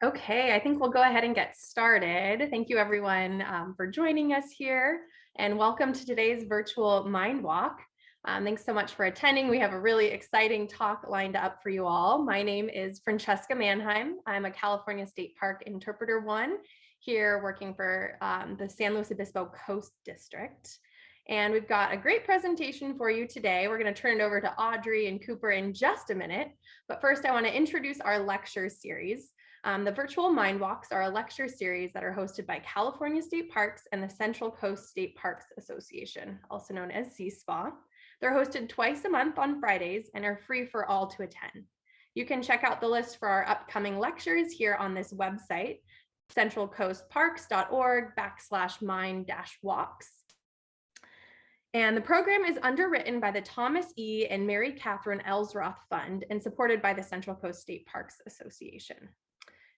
Okay, I think we'll go ahead and get started. Thank you everyone for joining us here and welcome to today's virtual Mind Walk. Thanks so much for attending. We have a really exciting talk lined up for you all. My name is Francesca Mannheim. I'm a California State Park Interpreter 1 here working for the San Luis Obispo Coast District. And we've got a great presentation for you today. We're going to turn it over to Audrey and Cooper in just a minute. But first, I want to introduce our lecture series. The virtual Mind Walks are a lecture series that are hosted by California State Parks and the Central Coast State Parks Association, also known as CSPA. They're hosted twice a month on Fridays and are free for all to attend. You can check out the list for our upcoming lectures here on this website, centralcoastparks.org/mind-walks. And the program is underwritten by the Thomas E. and Mary Kathryn Eltzroth Fund and supported by the Central Coast State Parks Association.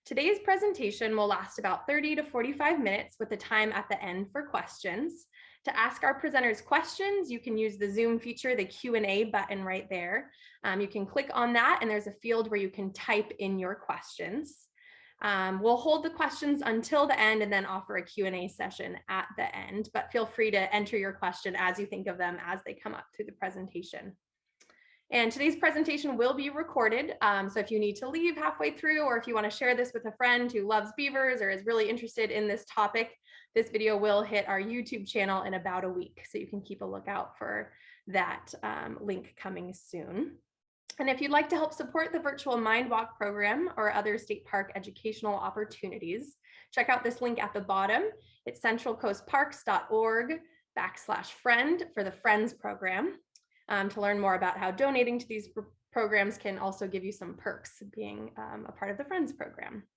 Today's presentation will last about 30 to 45 minutes with the time at the end for questions. To ask our presenters questions, you can use the Zoom feature, the Q&A button right there. You can click on that and there's a field where you can type in your questions. We'll hold the questions until the end and then offer a Q&A session at the end, but feel free to enter your question as you think of them as they come up through the presentation. And today's presentation will be recorded. So if you need to leave halfway through, or if you want to share this with a friend who loves beavers or is really interested in this topic, this video will hit our YouTube channel in about a week. So you can keep a lookout for that link coming soon. And if you'd like to help support the virtual Mind Walk program or other state park educational opportunities, check out this link at the bottom. It's centralcoastparks.org/friend for the Friends program. To learn more about how donating to these programs can also give you some perks being a part of the Friends program.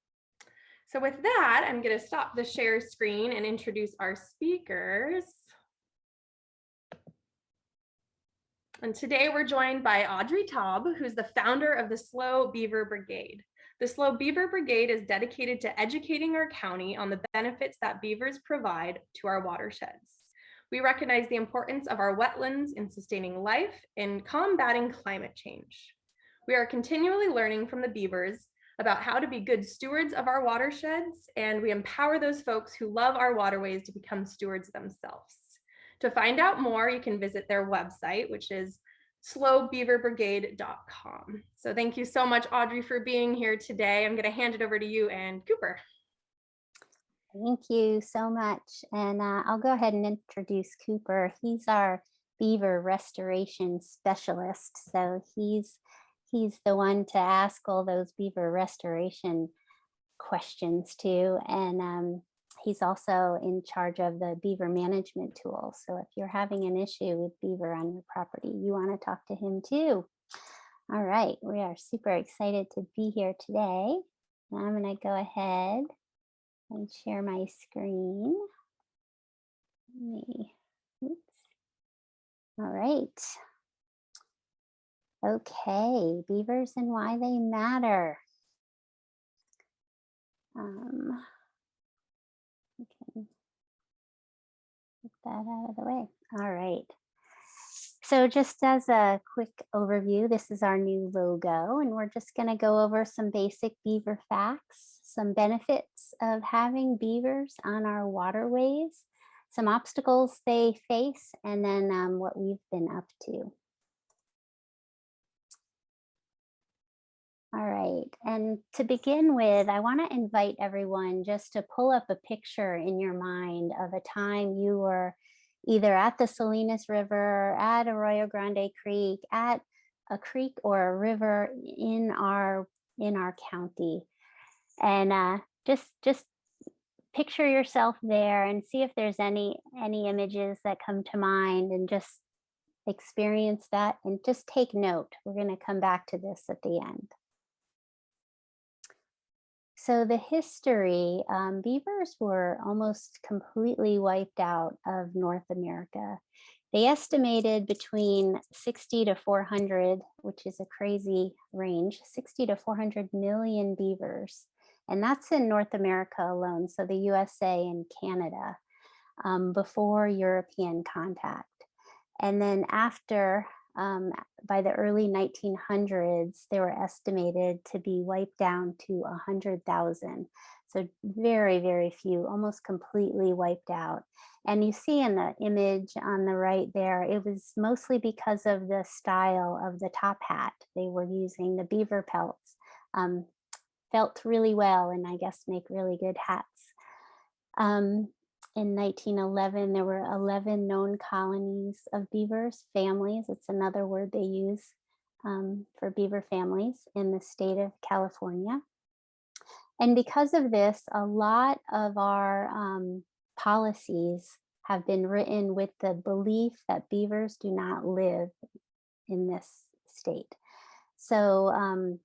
So with that, I'm going to stop the share screen and introduce our speakers. And today we're joined by Audrey Taub, who's the founder of the SLO Beaver Brigade. The SLO Beaver Brigade is dedicated to educating our county on the benefits that beavers provide to our watersheds. We recognize the importance of our wetlands in sustaining life and combating climate change. We are continually learning from the beavers about how to be good stewards of our watersheds, and we empower those folks who love our waterways to become stewards themselves. To find out more, you can visit their website, which is slobeaverbrigade.com. So thank you so much, Audrey, for being here today. I'm going to hand it over to you and Cooper. Thank you so much. And I'll go ahead and introduce Cooper. He's our beaver restoration specialist. So he's the one to ask all those beaver restoration questions to. And he's also in charge of the beaver management tool. So if you're having an issue with beaver on your property, you want to talk to him too. All right, we are super excited to be here today. Now I'm going to go ahead and share my screen. Oops. All right. Okay, beavers and why they matter. We can get that out of the way. All right. So just as a quick overview, this is our new logo, and we're just going to go over some basic beaver facts, some benefits of having beavers on our waterways, some obstacles they face, and then what we've been up to. All right, and to begin with, I want to invite everyone just to pull up a picture in your mind of a time you were either at the Salinas River, at Arroyo Grande Creek, at a creek or a river in our county. And just picture yourself there and see if there's any images that come to mind, and just experience that and just take note. We're going to come back to this at the end. So the history, beavers were almost completely wiped out of North America. They estimated between 60 to 400, which is a crazy range, 60 to 400 million beavers. And that's in North America alone, so the USA and Canada, before European contact. And then after Um, by the early 1900s, they were estimated to be wiped down to 100,000. So very, very few, almost completely wiped out. And you see in the image on the right there, it was mostly because of the style of the top hat. They were using the beaver pelts. Felt really well and I guess make really good hats. In 1911, there were 11 known colonies of beavers, families. It's another word they use for beaver families in the state of California. And because of this, a lot of our policies have been written with the belief that beavers do not live in this state. So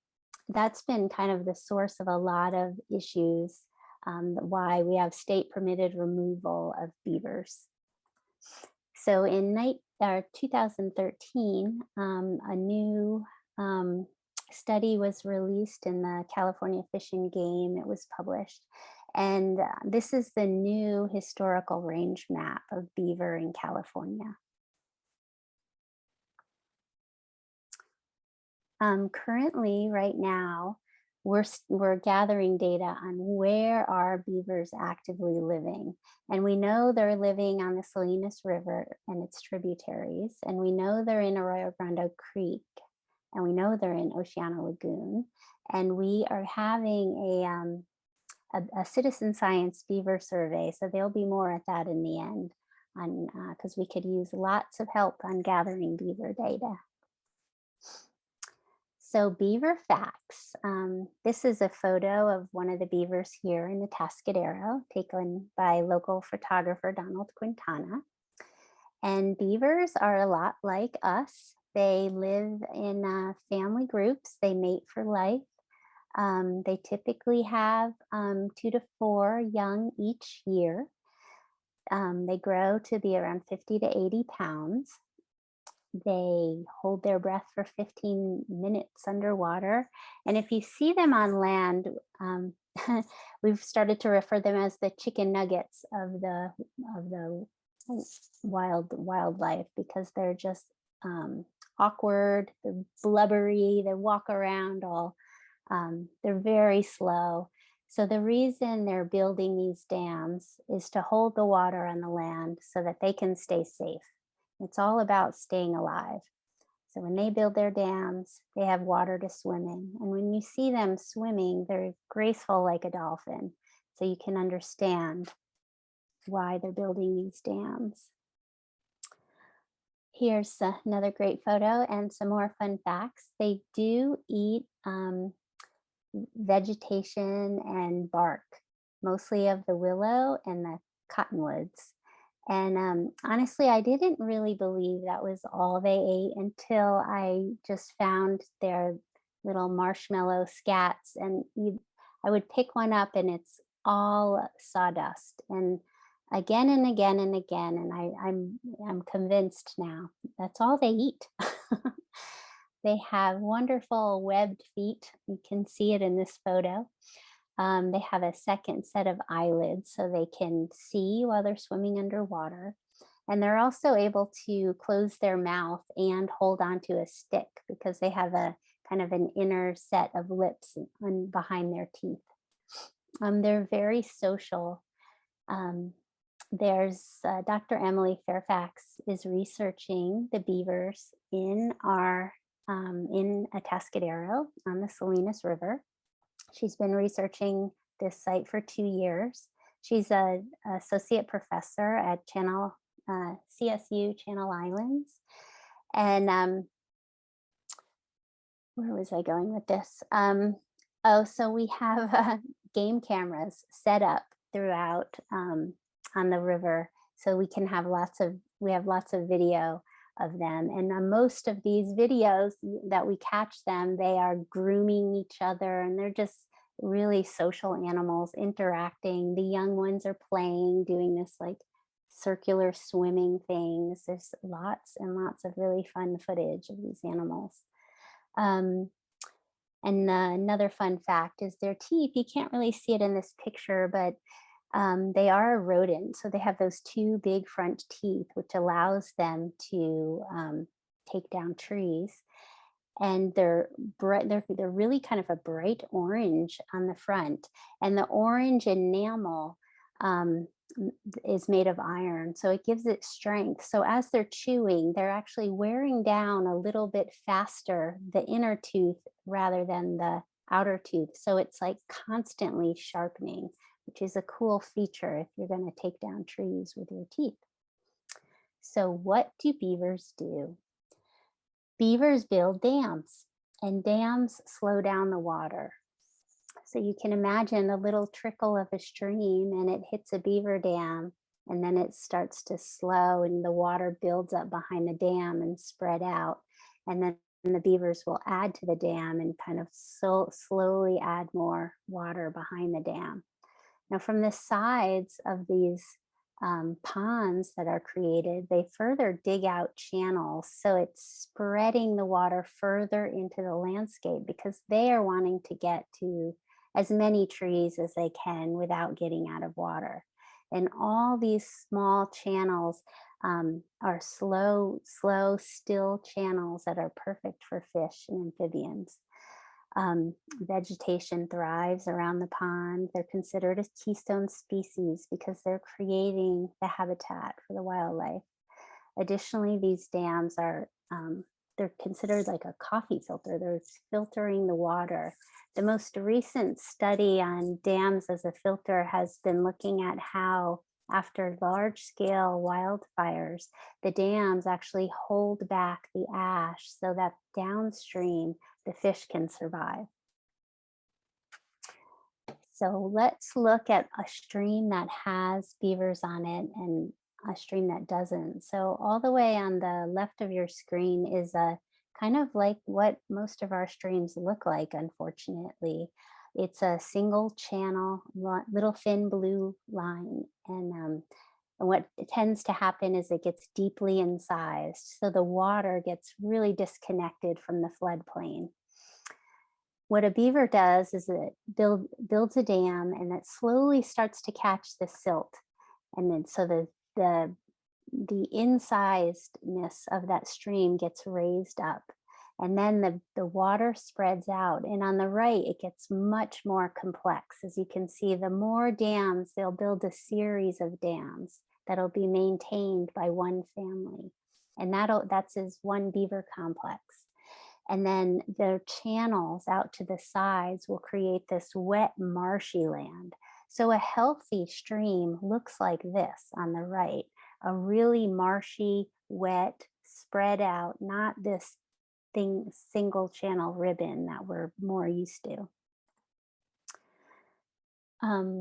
that's been kind of the source of a lot of issues, why we have state permitted removal of beavers. So in 2013, a new study was released in the California Fish and Game. It was published. And this is the new historical range map of beaver in California. Currently, right now, we're gathering data on where are beavers actively living. And we know they're living on the Salinas River and its tributaries. And we know they're in Arroyo Grande Creek. And we know they're in Oceana Lagoon. And we are having a citizen science beaver survey. So there'll be more at that in the end, because we could use lots of help on gathering beaver data. So beaver facts. This is a photo of one of the beavers here in the Atascadero, taken by local photographer Donald Quintana. And beavers are a lot like us. They live in family groups. They mate for life. They typically have 2 to 4 young each year. They grow to be around 50 to 80 pounds. They hold their breath for 15 minutes underwater. And if you see them on land, we've started to refer them as the chicken nuggets of the wildlife, because they're just awkward, they're blubbery, they walk around all, they're very slow. So the reason they're building these dams is to hold the water on the land so that they can stay safe. It's all about staying alive. So when they build their dams, they have water to swim in. And when you see them swimming, they're graceful like a dolphin. So you can understand why they're building these dams. Here's another great photo and some more fun facts. They do eat vegetation and bark, mostly of the willow and the cottonwoods. And honestly, I didn't really believe that was all they ate until I just found their little marshmallow scats. And I would pick one up and it's all sawdust. And again and again and again, and I'm convinced now that's all they eat. They have wonderful webbed feet. You can see it in this photo. They have a second set of eyelids so they can see while they're swimming underwater. And they're also able to close their mouth and hold onto a stick because they have a kind of an inner set of lips behind their teeth. They're very social. There's Dr. Emily Fairfax is researching the beavers in Atascadero on the Salinas River. She's been researching this site for 2 years. She's an associate professor at CSU Channel Islands. And where was I going with this? So we have game cameras set up throughout on the river, so we have lots of video of them. And most of these videos that we catch them, they are grooming each other, and they're just really social animals interacting. The young ones are playing, doing this like circular swimming things. There's lots and lots of really fun footage of these animals. And another fun fact is their teeth. You can't really see it in this picture, but they are a rodent. So they have those 2 big front teeth, which allows them to take down trees. And they're bright, they're really kind of a bright orange on the front. And the orange enamel is made of iron, so it gives it strength. So as they're chewing, they're actually wearing down a little bit faster the inner tooth rather than the outer tooth. So it's like constantly sharpening, which is a cool feature if you're going to take down trees with your teeth. So what do beavers do? Beavers build dams, and dams slow down the water. So you can imagine a little trickle of a stream and it hits a beaver dam, and then it starts to slow and the water builds up behind the dam and spread out. And then the beavers will add to the dam and kind of slowly add more water behind the dam. Now, from the sides of these ponds that are created, they further dig out channels. So it's spreading the water further into the landscape because they are wanting to get to as many trees as they can without getting out of water. And all these small channels are slow, still channels that are perfect for fish and amphibians. Vegetation thrives around the pond. They're considered a keystone species because they're creating the habitat for the wildlife. Additionally, these dams are they're considered like a coffee filter. They're filtering the water. The most recent study on dams as a filter has been looking at how, after large-scale wildfires, the dams actually hold back the ash so that downstream the fish can survive. So let's look at a stream that has beavers on it and a stream that doesn't. So all the way on the left of your screen is a kind of like what most of our streams look like, unfortunately. It's a single channel, little thin blue line. And what tends to happen is it gets deeply incised. So the water gets really disconnected from the floodplain. What a beaver does is it builds a dam and it slowly starts to catch the silt. And then so the incisedness of that stream gets raised up. And then the water spreads out. And on the right, it gets much more complex. As you can see, the more dams, they'll build a series of dams that'll be maintained by one family. And that's as one beaver complex. And then the channels out to the sides will create this wet, marshy land. So a healthy stream looks like this on the right, a really marshy, wet, spread out, not this single channel ribbon that we're more used to.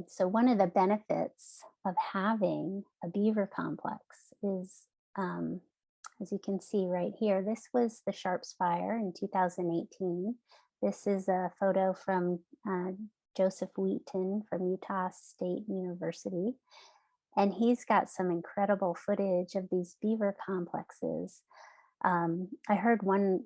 So one of the benefits of having a beaver complex is, as you can see right here, this was the Sharps Fire in 2018. This is a photo from Joseph Wheaton from Utah State University. And he's got some incredible footage of these beaver complexes. I heard one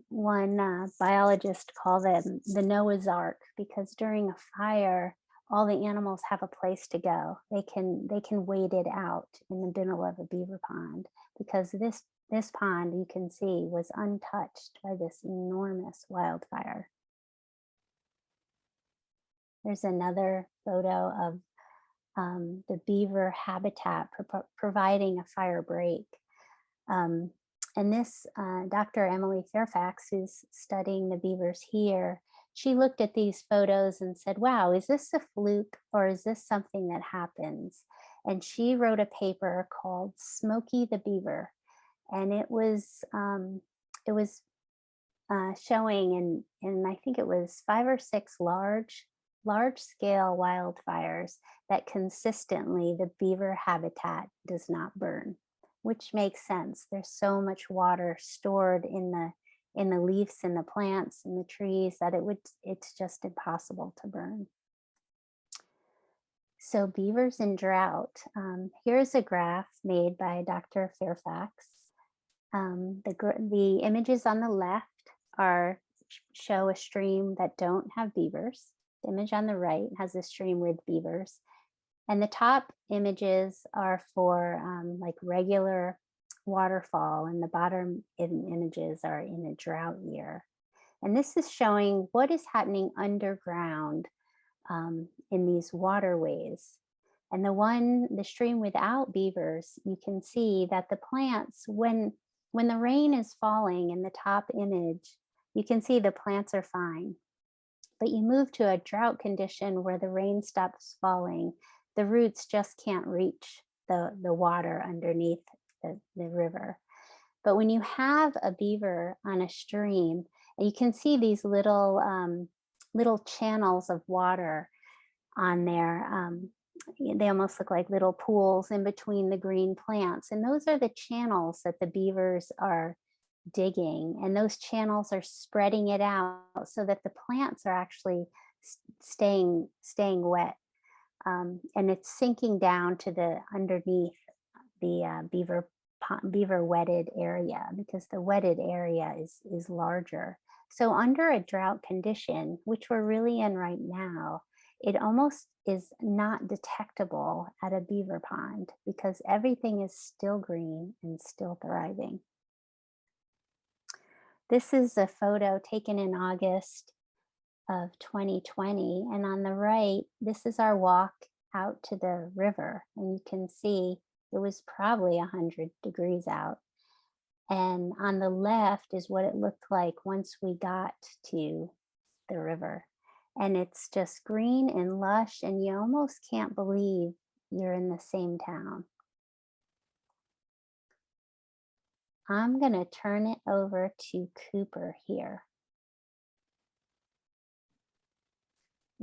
biologist call them the Noah's Ark because during a fire, all the animals have a place to go. They can wait it out in the middle of a beaver pond because this pond, you can see, was untouched by this enormous wildfire. There's another photo of the beaver habitat providing a fire break. And this Dr. Emily Fairfax, who's studying the beavers here, she looked at these photos and said, wow, is this a fluke or is this something that happens? And she wrote a paper called Smokey the Beaver. And it was showing in I think it was 5 or 6 large scale wildfires that consistently the beaver habitat does not burn, which makes sense. There's so much water stored in the leaves and the plants and the trees that it's just impossible to burn. So beavers in drought. Here's a graph made by Dr. Fairfax. The images on the left show a stream that don't have beavers. The image on the right has a stream with beavers. And the top images are for like regular waterfall, and the bottom images are in a drought year. And this is showing what is happening underground in these waterways. And the stream without beavers, you can see that the plants, when the rain is falling in the top image, you can see the plants are fine. But you move to a drought condition where the rain stops falling, the roots just can't reach the water underneath the river. But when you have a beaver on a stream, you can see these little channels of water on there. They almost look like little pools in between the green plants. And those are the channels that the beavers are digging. And those channels are spreading it out so that the plants are actually staying wet. And it's sinking down to the underneath the beaver wetted area, because the wetted area is larger. So under a drought condition, which we're really in right now, it almost is not detectable at a beaver pond because everything is still green and still thriving. This is a photo taken in August of 2020. And on the right, this is our walk out to the river. And you can see it was probably 100 degrees out. And on the left is what it looked like once we got to the river. And it's just green and lush, and you almost can't believe you're in the same town. I'm going to turn it over to Cooper here.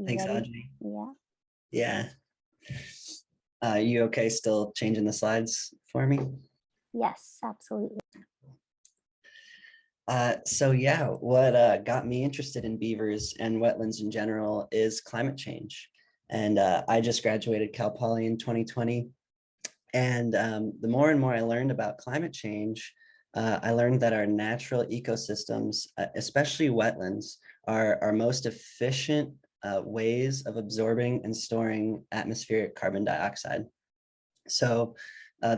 Thanks, Audrey. Yeah. Yeah. You okay still changing the slides for me? Yes, absolutely. So yeah, what got me interested in beavers and wetlands in general is climate change. And I just graduated Cal Poly in 2020. And the more and more I learned about climate change, I learned that our natural ecosystems, especially wetlands, are our most efficient ways of absorbing and storing atmospheric carbon dioxide. So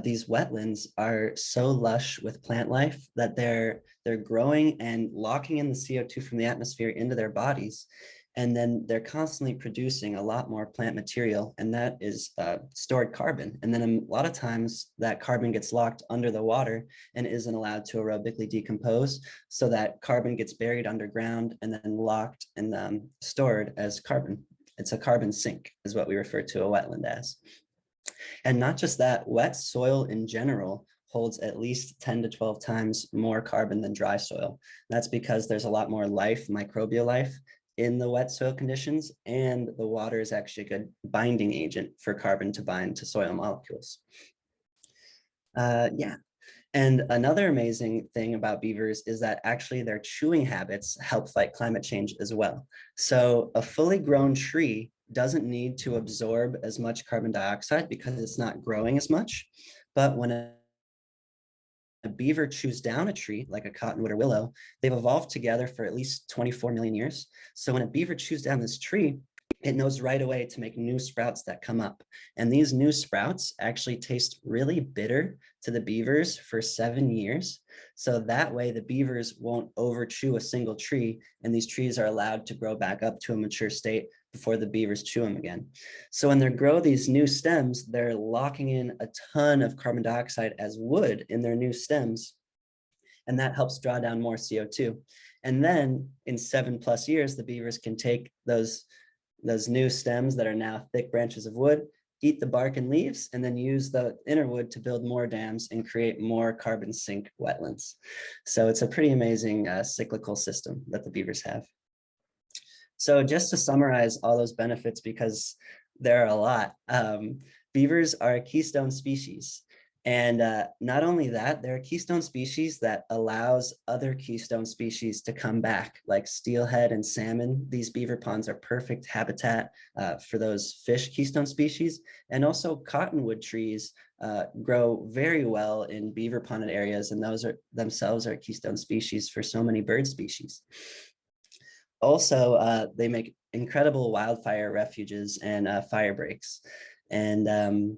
these wetlands are so lush with plant life that they're growing and locking in the CO2 from the atmosphere into their bodies. And then they're constantly producing a lot more plant material, and that is stored carbon. And then a lot of times that carbon gets locked under the water and isn't allowed to aerobically decompose. So that carbon gets buried underground and then locked and stored as carbon. It's a carbon sink is what we refer to a wetland as. And not just that, wet soil in general holds at least 10 to 12 times more carbon than dry soil. That's because there's a lot more life, microbial life, in the wet soil conditions, and the water is actually a good binding agent for carbon to bind to soil molecules. Yeah. And another amazing thing about beavers is that actually their chewing habits help fight climate change as well. So a fully grown tree doesn't need to absorb as much carbon dioxide because it's not growing as much. But when a beaver chews down a tree like a cottonwood or willow, they've evolved together for at least 24 million years. So when a beaver chews down this tree, it knows right away to make new sprouts that come up. And these new sprouts actually taste really bitter to the beavers for 7 years. So that way the beavers won't over chew a single tree, and these trees are allowed to grow back up to a mature state before the beavers chew them again. So when they grow these new stems, they're locking in a ton of carbon dioxide as wood in their new stems. And that helps draw down more CO2. And then in 7+ years, the beavers can take those new stems that are now thick branches of wood, eat the bark and leaves, and then use the inner wood to build more dams and create more carbon sink wetlands. So it's a pretty amazing cyclical system that the beavers have. So just to summarize all those benefits, because there are a lot, beavers are a keystone species. And not only that, they're a keystone species that allows other keystone species to come back, like steelhead and salmon. These beaver ponds are perfect habitat for those fish keystone species. And also cottonwood trees grow very well in beaver ponded areas, and those are themselves are keystone species for so many bird species. Also, they make incredible wildfire refuges and fire breaks. And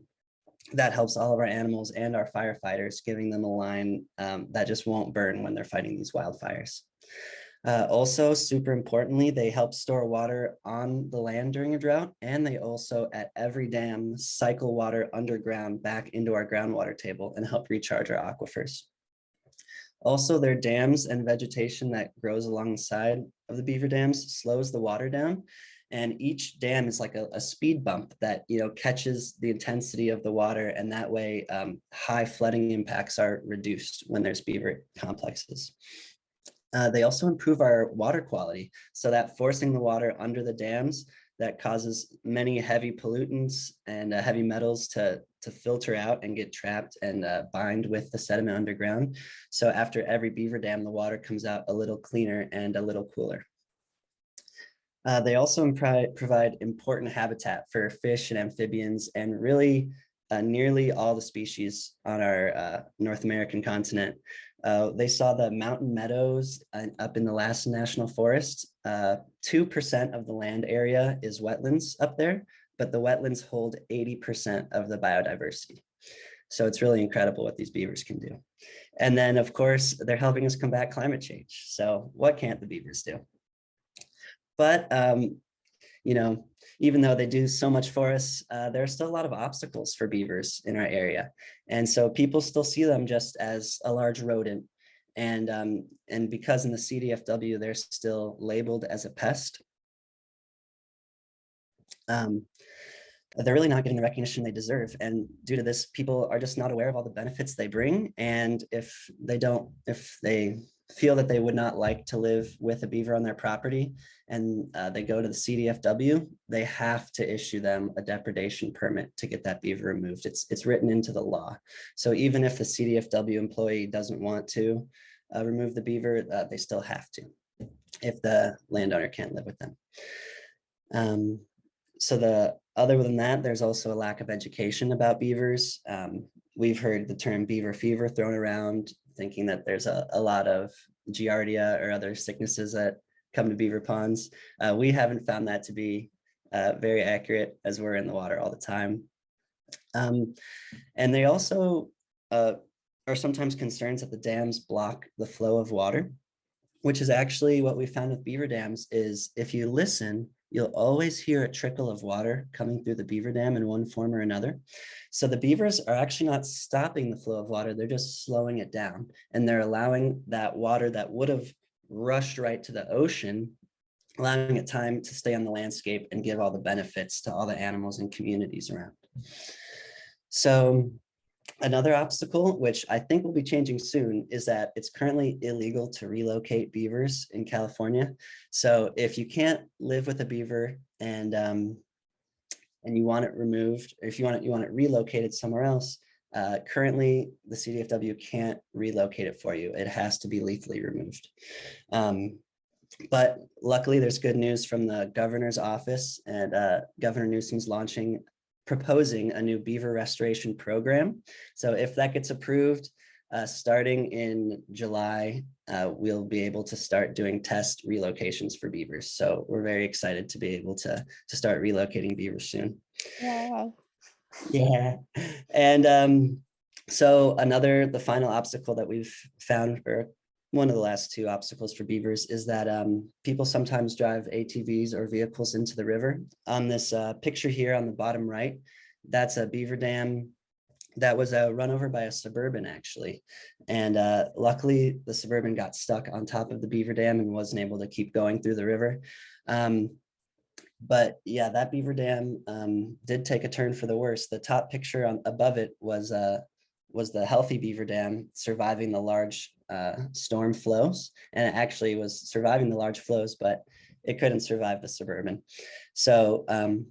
that helps all of our animals and our firefighters, giving them a line that just won't burn when they're fighting these wildfires. Also, super importantly, they help store water on the land during a drought, and they also, at every dam, cycle water underground back into our groundwater table and help recharge our aquifers. Also, their dams and vegetation that grows alongside of the beaver dams slows the water down. And each dam is like a speed bump that, you know, catches the intensity of the water. And that way, high flooding impacts are reduced when there's beaver complexes. They also improve our water quality, so that forcing the water under the dams that causes many heavy pollutants and heavy metals to filter out and get trapped and bind with the sediment underground. So after every beaver dam, the water comes out a little cleaner and a little cooler. They also provide important habitat for fish and amphibians, and really nearly all the species on our North American continent. They saw the mountain meadows up in the Lassen National Forest. 2% of the land area is wetlands up there, but the wetlands hold 80% of the biodiversity. So it's really incredible what these beavers can do. And then, of course, they're helping us combat climate change. So what can't the beavers do? But, you know, even though they do so much for us, there are still a lot of obstacles for beavers in our area. And so people still see them just as a large rodent. And because in the CDFW, they're still labeled as a pest, they're really not getting the recognition they deserve. And due to this, people are just not aware of all the benefits they bring. And if they feel that they would not like to live with a beaver on their property and they go to the CDFW, they have to issue them a depredation permit to get that beaver removed. It's written into the law. So even if the CDFW employee doesn't want to remove the beaver, they still have to if the landowner can't live with them. Other than that, there's also a lack of education about beavers. We've heard the term beaver fever thrown around, thinking that there's a lot of giardia or other sicknesses that come to beaver ponds. We haven't found that to be very accurate, as we're in the water all the time. And they also are sometimes concerns that the dams block the flow of water, which is actually what we found with beaver dams. Is if you listen, you'll always hear a trickle of water coming through the beaver dam in one form or another. So the beavers are actually not stopping the flow of water, they're just slowing it down. And they're allowing that water that would have rushed right to the ocean, allowing it time to stay on the landscape and give all the benefits to all the animals and communities around. So another obstacle, which I think will be changing soon, is that it's currently illegal to relocate beavers in California. So if you can't live with a beaver and you want it removed, or if you want it relocated somewhere else, currently the CDFW can't relocate it for you. It has to be lethally removed. But luckily, there's good news from the governor's office, and Governor Newsom's proposing a new beaver restoration program. So if that gets approved, starting in July, we'll be able to start doing test relocations for beavers. So we're very excited to be able to start relocating beavers soon. Yay. Yeah. And so the final obstacle that we've found, or one of the last two obstacles for beavers, is that people sometimes drive ATVs or vehicles into the river. On this picture here on the bottom right, that's a beaver dam that was run over by a Suburban, actually. And luckily, the Suburban got stuck on top of the beaver dam and wasn't able to keep going through the river. But yeah, that beaver dam did take a turn for the worse. The top picture above it was the healthy beaver dam surviving the large storm flows, and it actually was surviving the large flows, but it couldn't survive the Suburban. So I'm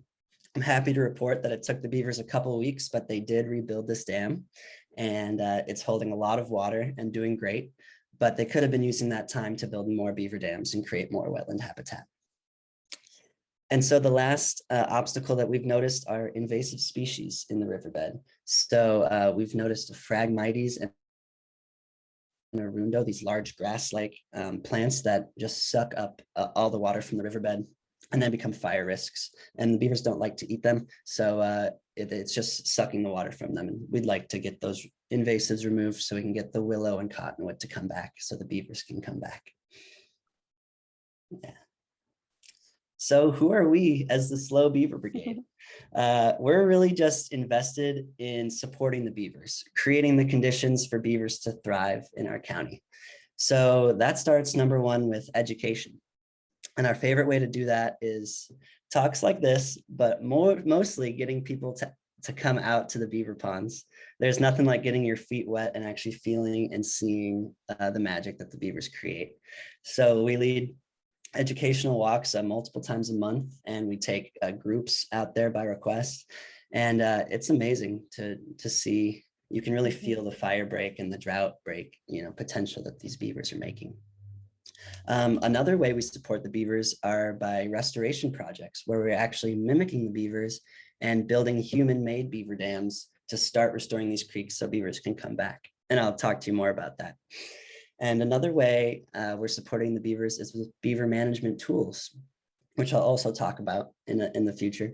happy to report that it took the beavers a couple of weeks, but they did rebuild this dam, and it's holding a lot of water and doing great, but they could have been using that time to build more beaver dams and create more wetland habitat. And so the last obstacle that we've noticed are invasive species in the riverbed. So we've noticed Phragmites and arundo, these large grass-like plants that just suck up all the water from the riverbed and then become fire risks. And the beavers don't like to eat them. So it's just sucking the water from them. And we'd like to get those invasives removed so we can get the willow and cottonwood to come back so the beavers can come back. Yeah. So who are we as the SLO Beaver Brigade? We're really just invested in supporting the beavers, creating the conditions for beavers to thrive in our county. So that starts, number one, with education. And our favorite way to do that is talks like this, but mostly getting people to come out to the beaver ponds. There's nothing like getting your feet wet and actually feeling and seeing the magic that the beavers create. So we lead educational walks multiple times a month, and we take groups out there by request. And it's amazing to see. You can really feel the fire break and the drought break, potential that these beavers are making. Another way we support the beavers are by restoration projects, where we're actually mimicking the beavers and building human-made beaver dams to start restoring these creeks so beavers can come back. And I'll talk to you more about that. And another way we're supporting the beavers is with beaver management tools, which I'll also talk about in the future.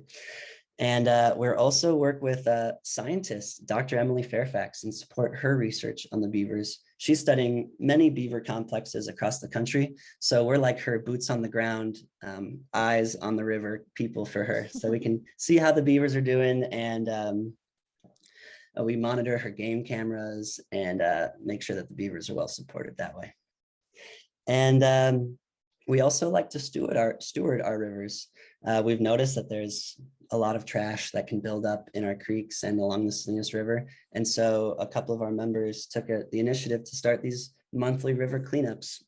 And we're also work with scientist, Dr. Emily Fairfax, and support her research on the beavers. She's studying many beaver complexes across the country. So we're like her boots on the ground, eyes on the river people for her. So we can see how the beavers are doing, and we monitor her game cameras and make sure that the beavers are well supported that way. And we also like to steward our rivers. We've noticed that there's a lot of trash that can build up in our creeks and along the Salinas River. And so a couple of our members took the initiative to start these monthly river cleanups.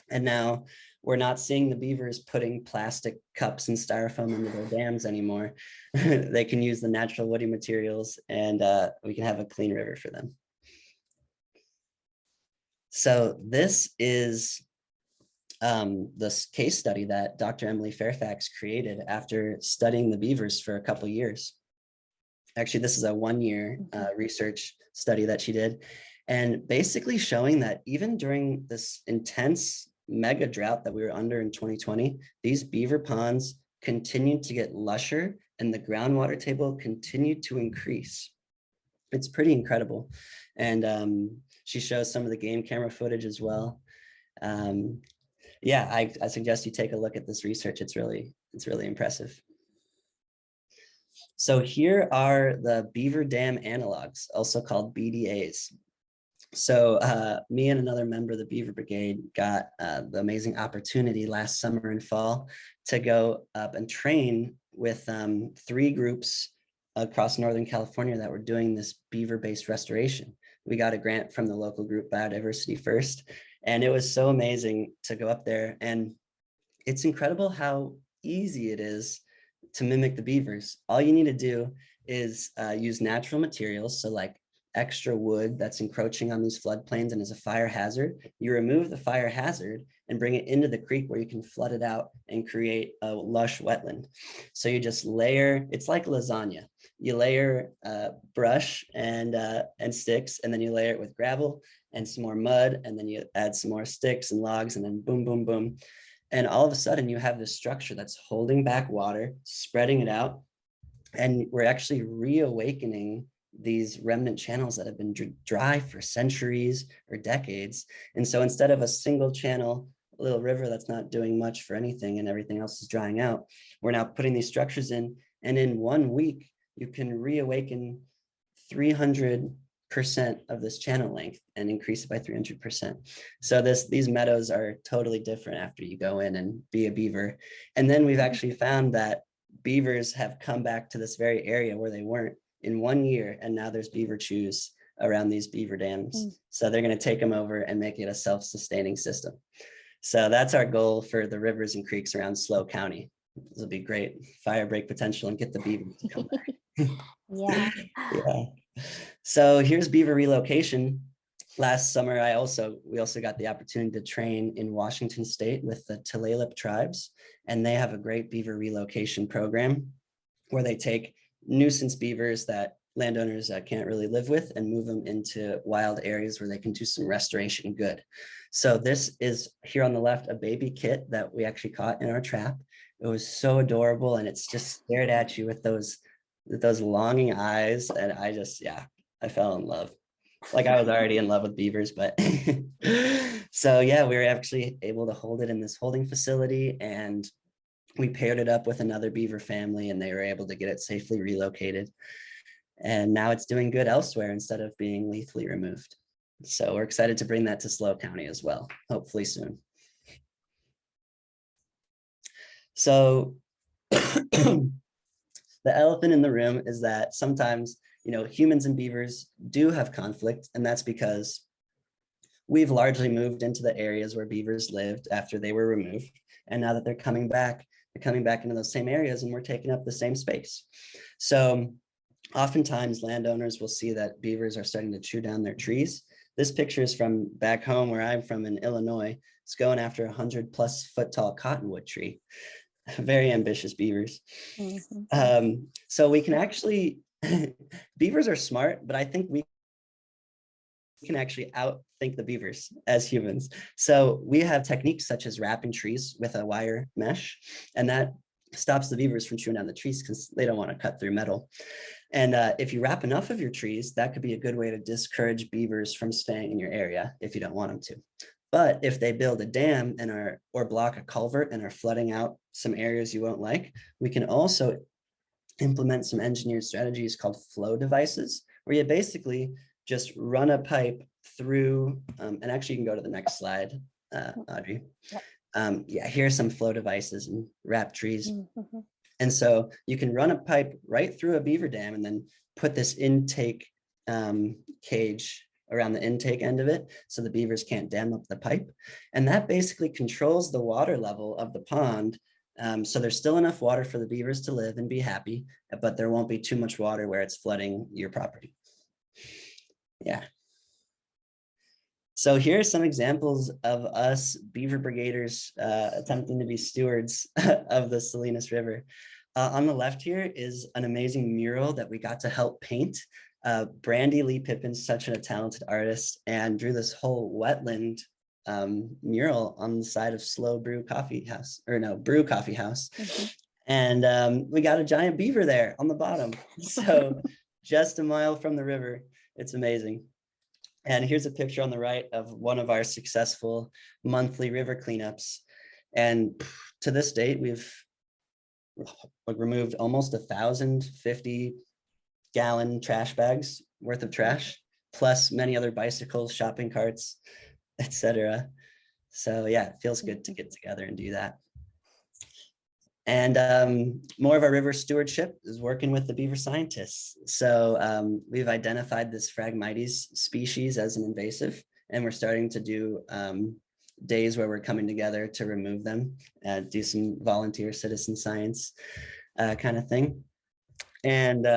And now we're not seeing the beavers putting plastic cups and styrofoam into their dams anymore. They can use the natural woody materials, and we can have a clean river for them. So this is this case study that Dr. Emily Fairfax created after studying the beavers for a couple of years. Actually, this is a 1-year research study that she did, and basically showing that even during this intense mega drought that we were under in 2020, these beaver ponds continued to get lusher and the groundwater table continued to increase. It's pretty incredible. And she shows some of the game camera footage as well. Yeah, I suggest you take a look at this research. It's really impressive. So here are the beaver dam analogs, also called BDAs. So me and another member of the Beaver Brigade got the amazing opportunity last summer and fall to go up and train with 3 groups across Northern California that were doing this beaver-based restoration. We got a grant from the local group Biodiversity First, and it was so amazing to go up there. And it's incredible how easy it is to mimic the beavers. All you need to do is use natural materials. So like extra wood that's encroaching on these floodplains and is a fire hazard. You remove the fire hazard and bring it into the creek where you can flood it out and create a lush wetland. So you just layer, it's like lasagna. You layer brush and sticks, and then you layer it with gravel and some more mud, and then you add some more sticks and logs, and then boom, boom, boom. And all of a sudden you have this structure that's holding back water, spreading it out. And we're actually reawakening these remnant channels that have been dry for centuries or decades. And so instead of a single channel, a little river that's not doing much for anything and everything else is drying out, we're now putting these structures in. And in 1 week, you can reawaken 300% of this channel length and increase it by 300%. So these meadows are totally different after you go in and be a beaver. And then we've actually found that beavers have come back to this very area where they weren't in 1 year, and now there's beaver chews around these beaver dams. So they're going to take them over and make it a self-sustaining system. So that's our goal for the rivers and creeks around SLO County. This will be great fire break potential and get the beavers to come back. Yeah. Yeah. So here's beaver relocation. Last summer, we also got the opportunity to train in Washington State with the Tulalip tribes, and they have a great beaver relocation program where they take nuisance beavers that landowners can't really live with and move them into wild areas where they can do some restoration good. So this is here on the left, a baby kit that we actually caught in our trap. It was so adorable, and it's just stared at you with those those longing eyes, and I just, yeah, I fell in love. Like I was already in love with beavers, but so yeah, we were actually able to hold it in this holding facility, and we paired it up with another beaver family, and they were able to get it safely relocated. And now it's doing good elsewhere instead of being lethally removed. So we're excited to bring that to SLO County as well, hopefully soon. So the elephant in the room is that sometimes, humans and beavers do have conflict, and that's because we've largely moved into the areas where beavers lived after they were removed. And now that they're coming back into those same areas, and we're taking up the same space. So oftentimes landowners will see that beavers are starting to chew down their trees. This picture is from back home where I'm from in Illinois. It's going after 100+ foot tall cottonwood tree. Very ambitious beavers. So we can actually, beavers are smart, but I think we can actually outthink the beavers as humans. So we have techniques such as wrapping trees with a wire mesh, and that stops the beavers from chewing down the trees because they don't want to cut through metal. And if you wrap enough of your trees, that could be a good way to discourage beavers from staying in your area if you don't want them to. But if they build a dam or block a culvert and are flooding out some areas you won't like, we can also implement some engineered strategies called flow devices, where you basically just run a pipe through, and actually you can go to the next slide, Audrey. Yep. Yeah, here's some flow devices and wrap trees. And so you can run a pipe right through a beaver dam and then put this intake cage around the intake end of it so the beavers can't dam up the pipe. And that basically controls the water level of the pond. So there's still enough water for the beavers to live and be happy, but there won't be too much water where it's flooding your property. Yeah. So here are some examples of us Beaver Brigaders attempting to be stewards of the Salinas River. On the left here is an amazing mural that we got to help paint. Brandy Lee Pippin's such a talented artist and drew this whole wetland mural on the side of Brew Coffee House. And we got a giant beaver there on the bottom. So just a mile from the river. It's amazing. And here's a picture on the right of one of our successful monthly river cleanups. And to this date, we've removed almost 1,050-gallon trash bags worth of trash, plus many other bicycles, shopping carts, etc. So yeah, it feels good to get together and do that. And more of our river stewardship is working with the beaver scientists. So we've identified this Phragmites species as an invasive, and we're starting to do days where we're coming together to remove them, do some volunteer citizen science kind of thing. And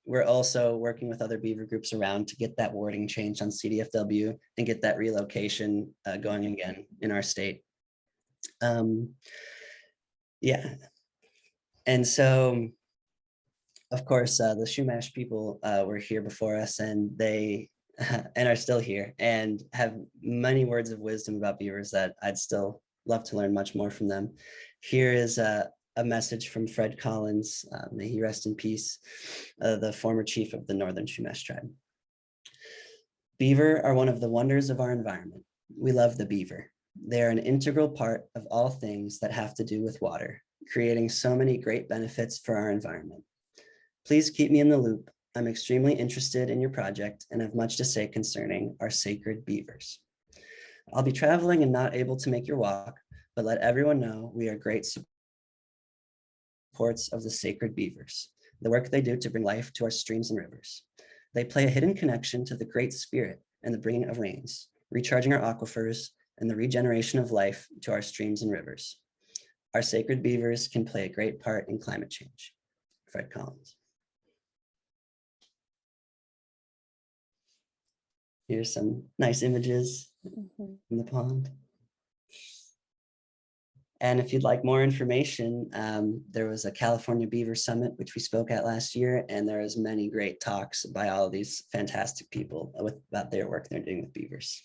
we're also working with other beaver groups around to get that wording changed on CDFW and get that relocation going again in our state. Yeah. And so, of course, the Chumash people were here before us, and they are still here and have many words of wisdom about beavers that I'd still love to learn much more from them. Here is a message from Fred Collins, may he rest in peace, the former chief of the Northern Chumash tribe. Beaver are one of the wonders of our environment. We love the beaver. They are an integral part of all things that have to do with water, creating so many great benefits for our environment. Please keep me in the loop. I'm extremely interested in your project and have much to say concerning our sacred beavers. I'll be traveling and not able to make your walk, but let everyone know we are great supports of the sacred beavers, the work they do to bring life to our streams and rivers. They play a hidden connection to the Great Spirit and the bringing of rains, recharging our aquifers and the regeneration of life to our streams and rivers. Our sacred beavers can play a great part in climate change. Fred Collins. Here's some nice images in the pond. And if you'd like more information, there was a California Beaver Summit, which we spoke at last year, and there was many great talks by all of these fantastic people about their work they're doing with beavers.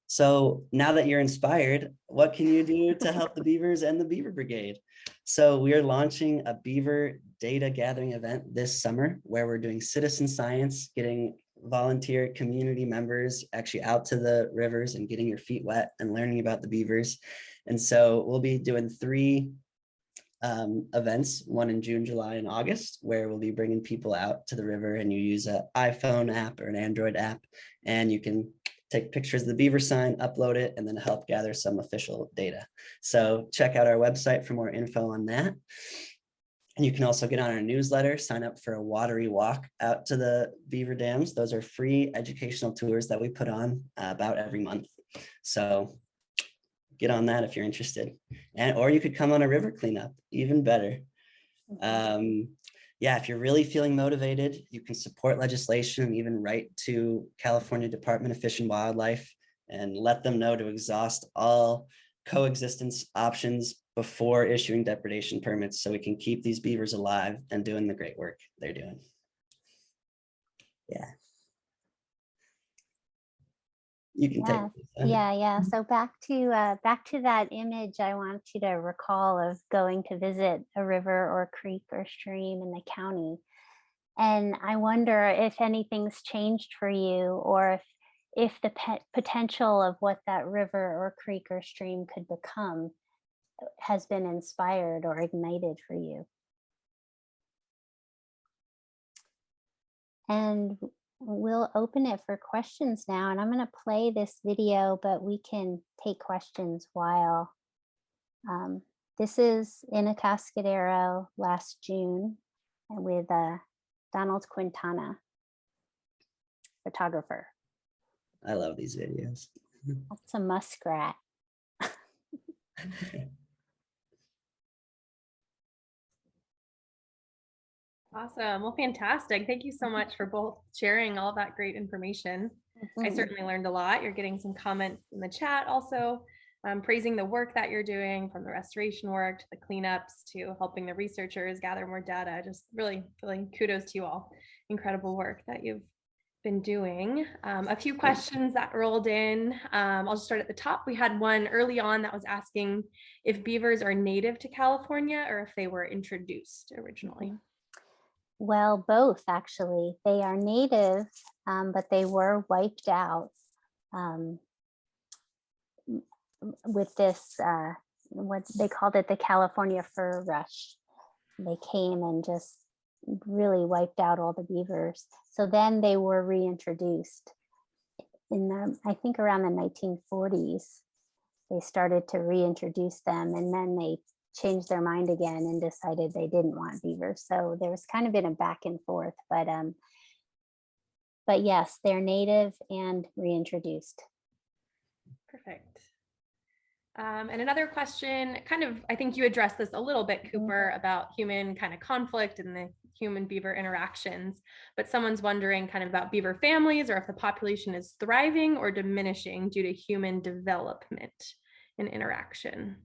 So now that you're inspired, what can you do to help the beavers and the Beaver Brigade? So we are launching a beaver data gathering event this summer where we're doing citizen science, getting volunteer community members actually out to the rivers and getting your feet wet and learning about the beavers. And so we'll be doing 3 events, one in June, July, and August, where we'll be bringing people out to the river, and you use an iPhone app or an Android app, and you can take pictures of the beaver sign, upload it, and then help gather some official data. So check out our website for more info on that. And you can also get on our newsletter, sign up for a watery walk out to the beaver dams. Those are free educational tours that we put on about every month. So get on that if you're interested. Or you could come on a river cleanup, even better. Yeah, if you're really feeling motivated, you can support legislation and even write to California Department of Fish and Wildlife and let them know to exhaust all coexistence options before issuing depredation permits so we can keep these beavers alive and doing the great work they're doing. Yeah. You can take it. Yeah. So back to that image, I want you to recall of going to visit a river or creek or stream in the county. And I wonder if anything's changed for you, or if the potential of what that river or creek or stream could become has been inspired or ignited for you. And we'll open it for questions now, and I'm going to play this video, but we can take questions while. This is in Atascadero last June with Donald Quintana, photographer. I love these videos. That's a muskrat. Awesome. Well, fantastic. Thank you so much for both sharing all that great information. I certainly learned a lot. You're getting some comments in the chat also, praising the work that you're doing, from the restoration work to the cleanups to helping the researchers gather more data. Just really feeling kudos to you all. Incredible work that you've been doing. A few questions that rolled in. I'll just start at the top. We had one early on that was asking if beavers are native to California or if they were introduced originally. Well, both actually. They are native, but they were wiped out with this, what they called it, the California fur rush. They came and just really wiped out all the beavers. So then they were reintroduced in, I think around the 1940s. They started to reintroduce them, and then they changed their mind again and decided they didn't want beavers. So there was kind of been a back and forth, but yes, they're native and reintroduced. Perfect. And another question, kind of, I think you addressed this a little bit, Cooper, about human kind of conflict and the human beaver interactions, but someone's wondering kind of about beaver families, or if the population is thriving or diminishing due to human development and interaction.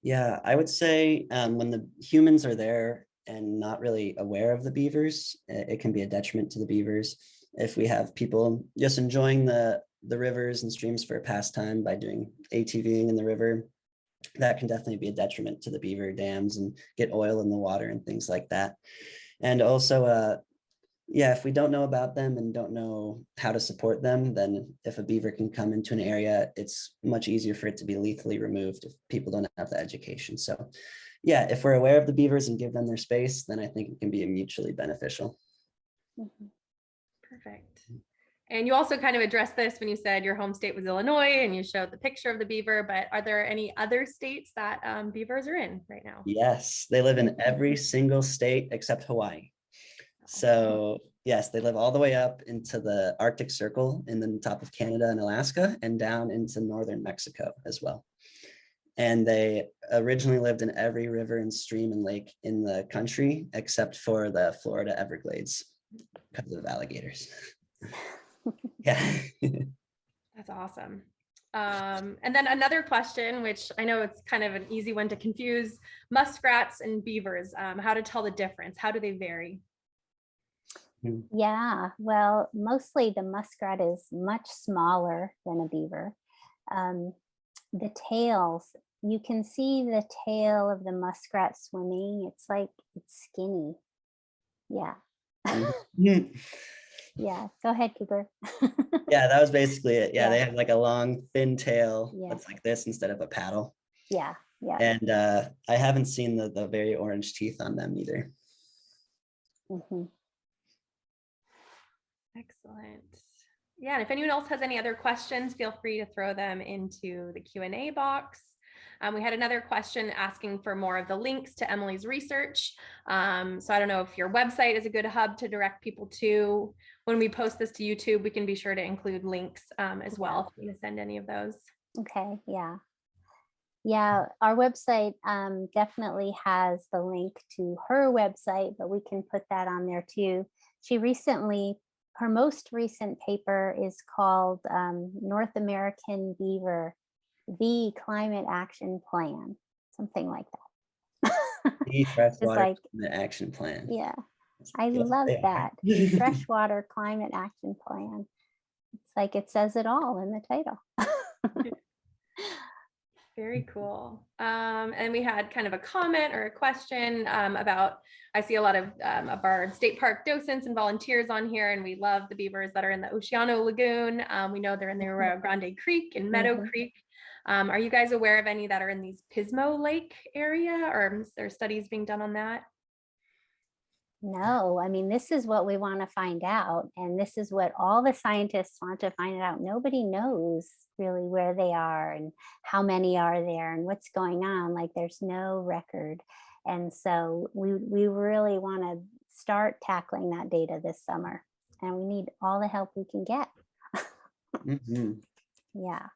Yeah, I would say when the humans are there and not really aware of the beavers, it can be a detriment to the beavers. If we have people just enjoying the rivers and streams for a pastime by doing ATVing in the river, that can definitely be a detriment to the beaver dams and get oil in the water and things like that. And also, yeah, if we don't know about them and don't know how to support them, then if a beaver can come into an area, it's much easier for it to be lethally removed if people don't have the education. So yeah, if we're aware of the beavers and give them their space, then I think it can be mutually beneficial. Perfect. And you also kind of addressed this when you said your home state was Illinois and you showed the picture of the beaver, but are there any other states that beavers are in right now? Yes, they live in every single state except Hawaii. So yes, they live all the way up into the Arctic Circle in the top of Canada and Alaska and down into northern Mexico as well. And they originally lived in every river and stream and lake in the country, except for the Florida Everglades because of alligators. Yeah. That's awesome. And then another question, which I know it's kind of an easy one to confuse, muskrats and beavers, how to tell the difference, how do they vary? Yeah, well, mostly the muskrat is much smaller than a beaver. The tails you can see the tail of the muskrat swimming. It's like, it's skinny. Yeah. Mhm. Yeah. Go ahead, Cooper. Yeah, that was basically it. Yeah, Yeah. they have like a long, thin tail Yeah. that's like this instead of a paddle. Yeah. Yeah. And I haven't seen the very orange teeth on them either. Mhm. Excellent. Yeah, and if anyone else has any other questions, feel free to throw them into the Q&A box. We had another question asking for more of the links to Emily's research. So I don't know if your website is a good hub to direct people to. When we post this to YouTube, we can be sure to include links as well if you want to send any of those. Okay. Yeah. Yeah, our website definitely has the link to her website, but we can put that on there too. She recently, her most recent paper is called North American Beaver, the Climate Action Plan, something like that. The It's freshwater like, climate action plan. yeah, I Yes, love they are. that. Freshwater Climate Action Plan. It's like it says it all in the title. Very cool. And we had kind of a comment or a question about, I see a lot of our state park docents and volunteers on here, and we love the beavers that are in the Oceano Lagoon. We know they're in the Rio Grande Creek and Meadow Creek. Are you guys aware of any that are in these Pismo Lake area, or is there studies being done on that? No, I mean, this is what we want to find out. And this is what all the scientists want to find out. Nobody knows really where they are and how many are there and what's going on. Like there's no record. And so we really want to start tackling that data this summer. And we need all the help we can get. Mhm. Yeah.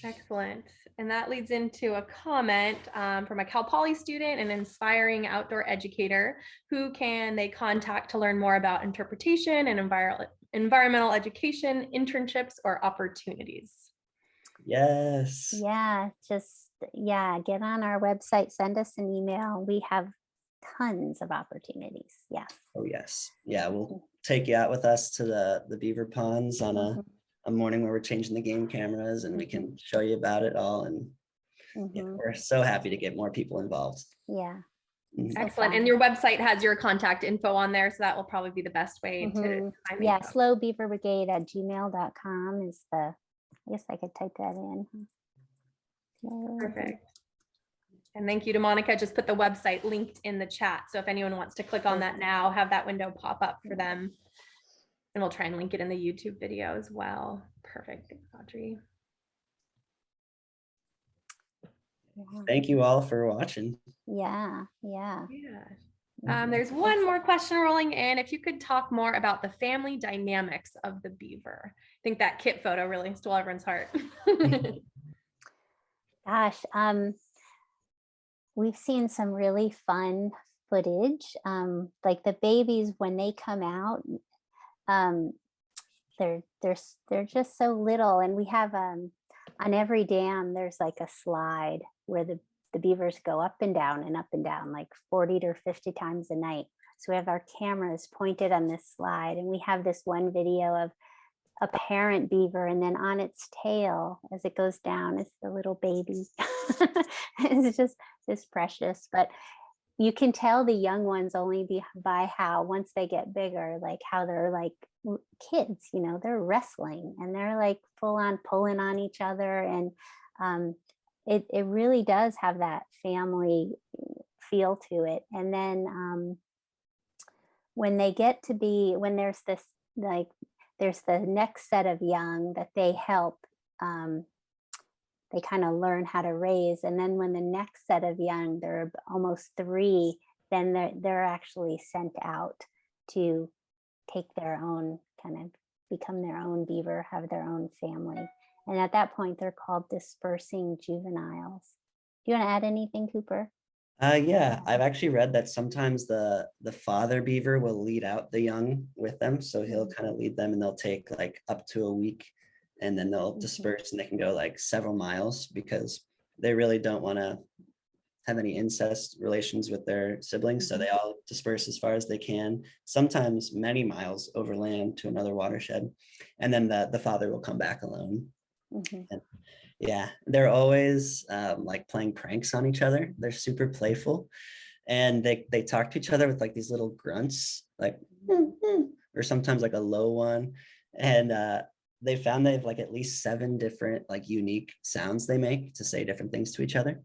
Excellent. And that leads into a comment from a Cal Poly student, an inspiring outdoor educator. Who can they contact to learn more about interpretation and environmental education, internships, or opportunities? Yes. Yeah, just, yeah, get on our website, send us an email. We have tons of opportunities. Yes. Oh yes. Yeah, we'll take you out with us to the beaver ponds on Mhm. a morning where we're changing the game cameras, and we can show you about it all. And yeah, Mhm. we're so happy to get more people involved. Yeah. Mhm. So Excellent. fun. And your website has your contact info on there, so that will probably be the best way to find me. Yeah, SLO Beaver Brigade at gmail.com is the, I guess I could type that in. Perfect. And thank you to Monica. Just put the website linked in the chat. So if anyone wants to click on that now, have that window pop up for them. And we'll try and link it in the YouTube video as well. Perfect. Thanks, Audrey. Thank you all for watching. Yeah, yeah. There's one more question rolling in. If you could talk more about the family dynamics of the beaver. I think that kit photo really stole everyone's heart. Gosh, we've seen some really fun footage. Like the babies, when they come out, they're just so little. And we have on every dam, there's like a slide where the beavers go up and down like 40 to 50 times a night. So we have our cameras pointed on this slide, and we have this one video of a parent beaver, and then on its tail as it goes down is the little baby. It's precious, but you can tell the young ones only by how once they get bigger, like how they're like kids, you know, they're wrestling and they're like full on pulling on each other. And it really does have that family feel to it. And then when they get to be, when there's this, like, there's the next set of young that they help, they kind of learn how to raise. And then when the next set of young, they're almost 3, then they're actually sent out to take their own, kind of become their own beaver, have their own family. And at that point, they're called dispersing juveniles. Do you want to add anything, Cooper? Yeah, I've actually read that sometimes the father beaver will lead out the young with them. So he'll kind of lead them, and they'll take like up to a week, and then they'll disperse, and they can go like several miles because they really don't want to have any incest relations with their siblings. So they all disperse as far as they can, sometimes many miles overland to another watershed. And then the father will come back alone. Mhm. And yeah, they're always like playing pranks on each other. They're super playful, and they talk to each other with like these little grunts, like or sometimes like a low one. And they found they have like at least 7 different like unique sounds they make to say different things to each other.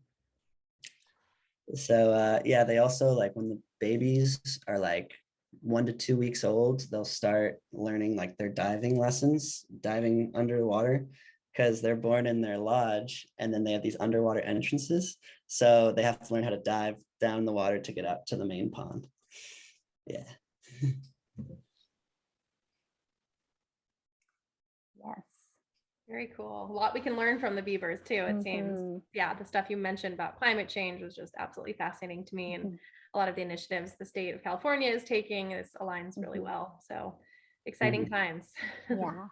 So yeah, they also like when the babies are like 1 to 2 weeks old, they'll start learning like their diving lessons, diving underwater, because they're born in their lodge and then they have these underwater entrances. So they have to learn how to dive down the water to get up to the main pond. Yeah. Yes. Very cool. A lot we can learn from the beavers too, it seems. Mhm. Yeah, the stuff you mentioned about climate change was just absolutely fascinating to me. And Mhm. a lot of the initiatives the state of California is taking, this aligns really Mhm. well. So exciting Mhm. times. Yeah.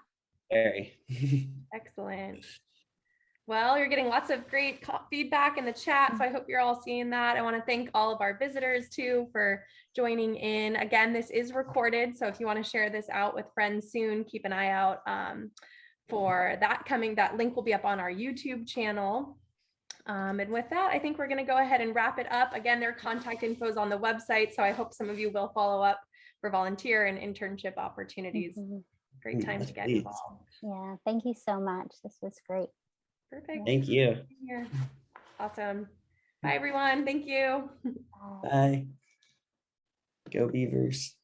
Very. Excellent. Well, you're getting lots of great feedback in the chat, so I hope you're all seeing that. I want to thank all of our visitors too for joining in. Again, this is recorded, so if you want to share this out with friends soon, keep an eye out for that coming. That link will be up on our YouTube channel. And with that, I think we're going to go ahead and wrap it up. Again, their contact info is on the website, so I hope some of you will follow up for volunteer and internship opportunities. Mhm. Great time Yes, to get please. involved. Yeah. Thank you so much. This was great. Perfect. Thank you. Yeah. Awesome. Bye, everyone. Thank you. Bye. Bye. Go Beavers.